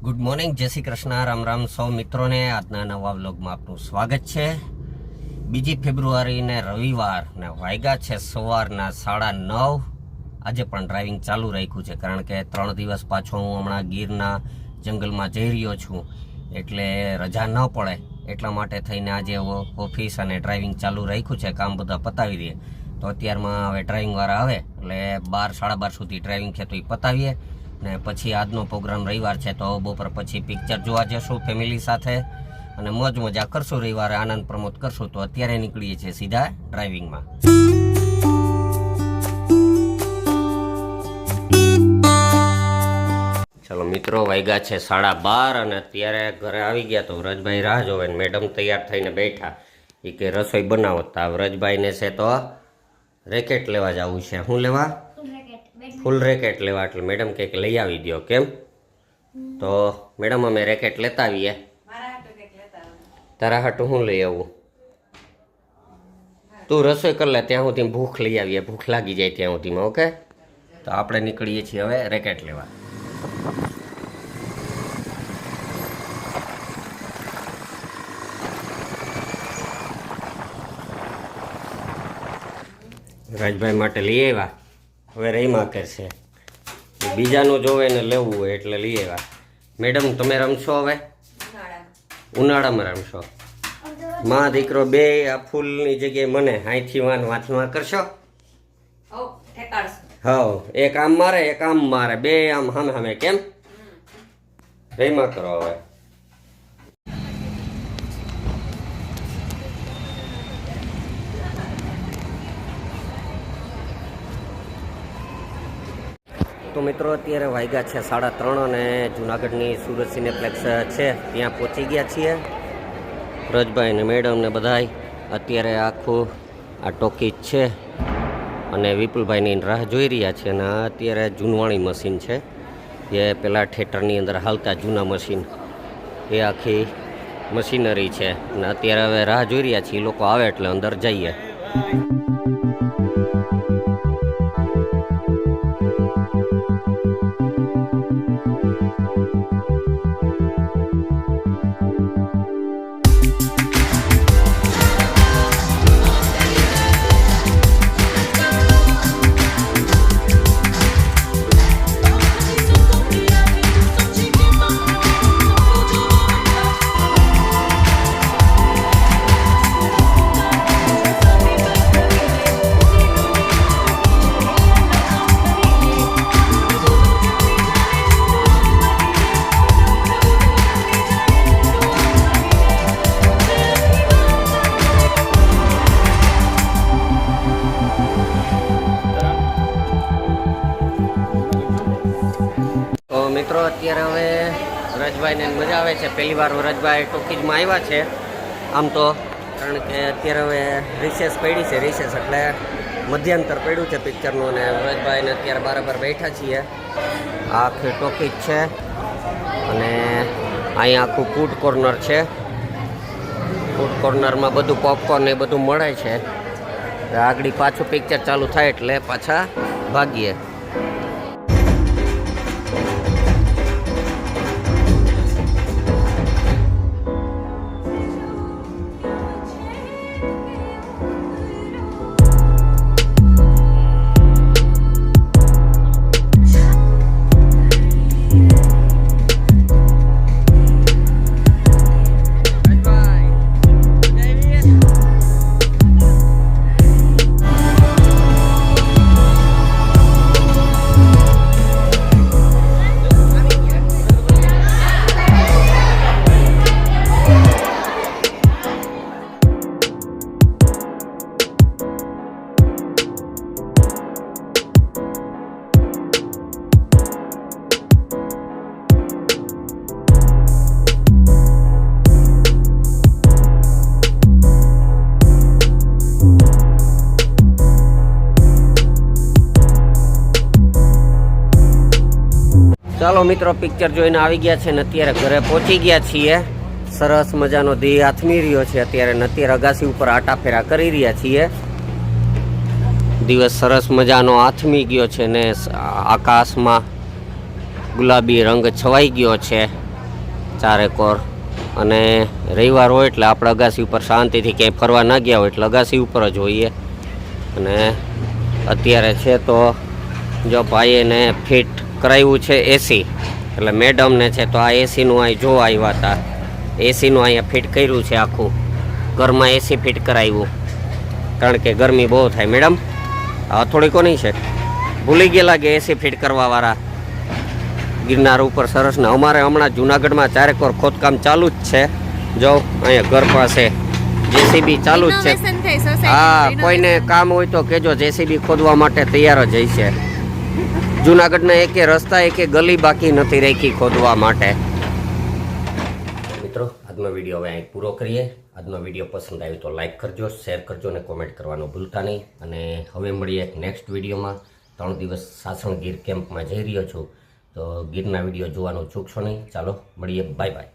Good morning, જય શ્રી કૃષ્ણ, રામ રામ સૌ મિત્રોને આજના નવા વ્લોગમાં આપનું સ્વાગત છે। 2 ફેબ્રુઆરીને રવિવાર ને વાગ્યા છે સવારના 9:30। આજે પણ ડ્રાઇવિંગ ચાલુ રાખ્યું છે કારણ કે 3 દિવસ પાછો હું હમણાં ગીરના જંગલમાં જઈ રહ્યો છું, એટલે રજા ન પડે એટલા માટે થઈને આજે ઓફિસ અને ડ્રાઇવિંગ ચાલુ રાખ્યું છે। કામ બધા પતાવી દઈએ તો અત્યારમાં હવે ડ્રાઇવિંગવાળા આવે એટલે 12 સાડા 12 સુધી ડ્રાઇવિંગ છે તો એ પતાવીએ ને પછી આજનો પ્રોગ્રામ રવિવાર છે તો બપોર પછી પિક્ચર જોવા જશું ફેમિલી સાથે અને મોજ મજા કરશું, રવિવારે આનંદ પ્રમોદ કરશું। તો અત્યારે નીકળીએ છીએ સીધા ડ્રાઇવિંગમાં। ચલો મિત્રો, વાગ્યા છે 12:30 અને અત્યારે ઘરે આવી ગયા તો વ્રજભાઈ રાહ જોવે ને મેડમ તૈયાર થઈને બેઠા, એ કે રસોઈ બનાવો। તા વ્રજભાઈને છે તો રેકેટ લેવા જવું છે। શું લેવા? ફૂલ રેકેટ લેવા, એટલે મેડમ કે લઈ આવી દો। કેમ? તો મેડમ અમે રેકેટ લેતા આવીએ। તારા હાટું શું લઈ આવું? તું રસોઈ કરી લે, ત્યાં સુધી ભૂખ લઈ આવીએ, ભૂખ લાગી જાય ત્યાં સુધીમાં। ઓકે, તો આપણે નીકળીએ છીએ હવે રેકેટ લેવા। રાજભાઈ માટે લઈ આવ્યા, હવે રહીમાં કરશે, બીજાનું જોવે ને લેવું હોય એટલે લઈ આવ્યા। મેડમ તમે રમશો હવે? ઉનાળામાં રમશો? માં દીકરો બે આ ફૂલની જગ્યાએ મને અહીંથી વાંચમાં કરશો? હા, એક આમ મારે એક આમ મારે, બે આમ સામે સામે। કેમ? રહીમાં કરો હવે। તો મિત્રો અત્યારે વાગ્યા છે 3:30 અને જુનાગઢની સુરત સિનેપ્લેક્સ છે ત્યાં પહોંચી ગયા છીએ। વ્રજભાઈ ને મેડમ ને બધાય અત્યારે આખું આ ટોકીજ છે અને વિપુલભાઈની રાહ જોઈ રહ્યા છે। અને અત્યારે જૂનવાણી મશીન છે, જે પેલા થિયેટરની અંદર હાલતા જૂના મશીન, એ આખી મશીનરી છે અને અત્યારે હવે રાહ જોઈ રહ્યા છીએ, લોકો આવે એટલે અંદર જઈએ। મિત્રો અત્યારે હવે વ્રજભાઈને મજા આવે છે, પહેલી વાર વ્રજભાઈ ટોકીજમાં આવ્યા છે આમ તો, કારણ કે અત્યારે હવે રિસેસ પડી છે, રિસેસ એટલે મધ્યાંતર પડ્યું છે પિક્ચરનું, અને વ્રજભાઈને અત્યારે બરાબર બેઠા છીએ। આ આખી ટોકીજ છે અને અહીંયા આખું ફૂડ કોર્નર છે, ફૂડ કોર્નરમાં બધું પોપકોર્ન એ બધું મળે છે। આગળ પાછું પિક્ચર ચાલુ થાય એટલે પાછા ભાગીએ। ચાલો મિત્રો, પિક્ચર જોઈને આવી ગયા છે ને અત્યારે ઘરે પહોંચી ગયા છીએ। સરસ મજાનો દી આથમી રહ્યો છે અત્યારે, ને અત્યારે અગાસી ઉપર આટા ફેરા કરી રહ્યા છીએ। દિવસ સરસ મજાનો આથમી ગયો છે ને આકાશમાં ગુલાબી રંગ છવાઈ ગયો છે 4 એકર. અને રવિવાર હોય એટલે આપણે અગાસી ઉપર શાંતિથી ક્યાંય ફરવા ના ગયા હોય એટલે અગાસી ઉપર જ હોઈએ. અને અત્યારે છે તો જો ભાઈને ફિટ કરાવ્યું છે એસી, એટલે મેડમને છે તો આ એસીનું અહીં જોવા આવ્યા હતા. એસીનું અહીંયા ફિટ કર્યું છે આખું, ઘરમાં એસી ફિટ કરાવ્યું, કારણ કે ગરમી બહુ થાય. મેડમ આ થોડી કોની છે, ભૂલી ગયા લાગે એસી ફિટ કરવાવાળા ગિરનાર ઉપર. સરસ ને અમારે હમણાં જુનાગઢમાં 4 એકર ખોદકામ ચાલુ જ છે. જો અહીંયા ઘર પાસે જેસીબી ચાલુ જ છે. હા, કોઈને કામ હોય તો કેજો, જેસીબી ખોદવા માટે તૈયાર જ હશે. જુનાગઢના એકે રસ્તા એકે ગલી બાકી નથી રાખી ખોદવા માટે. મિત્રો આજનો વિડીયો હવે અહીં પૂરો કરીએ. આજનો વિડીયો પસંદ આવ્યો તો લાઈક કરજો, શેર કરજો અને કોમેન્ટ કરવાનું ભૂલતા નહીં. અને હવે મળીએ નેક્સ્ટ વિડીયોમાં. 3 દિવસ સાસણ ગીર કેમ્પમાં જઈ રહ્યો છું, તો ગીરના વિડીયો જોવાનું ચૂકશો નહીં. ચાલો મળીએ, બાય બાય.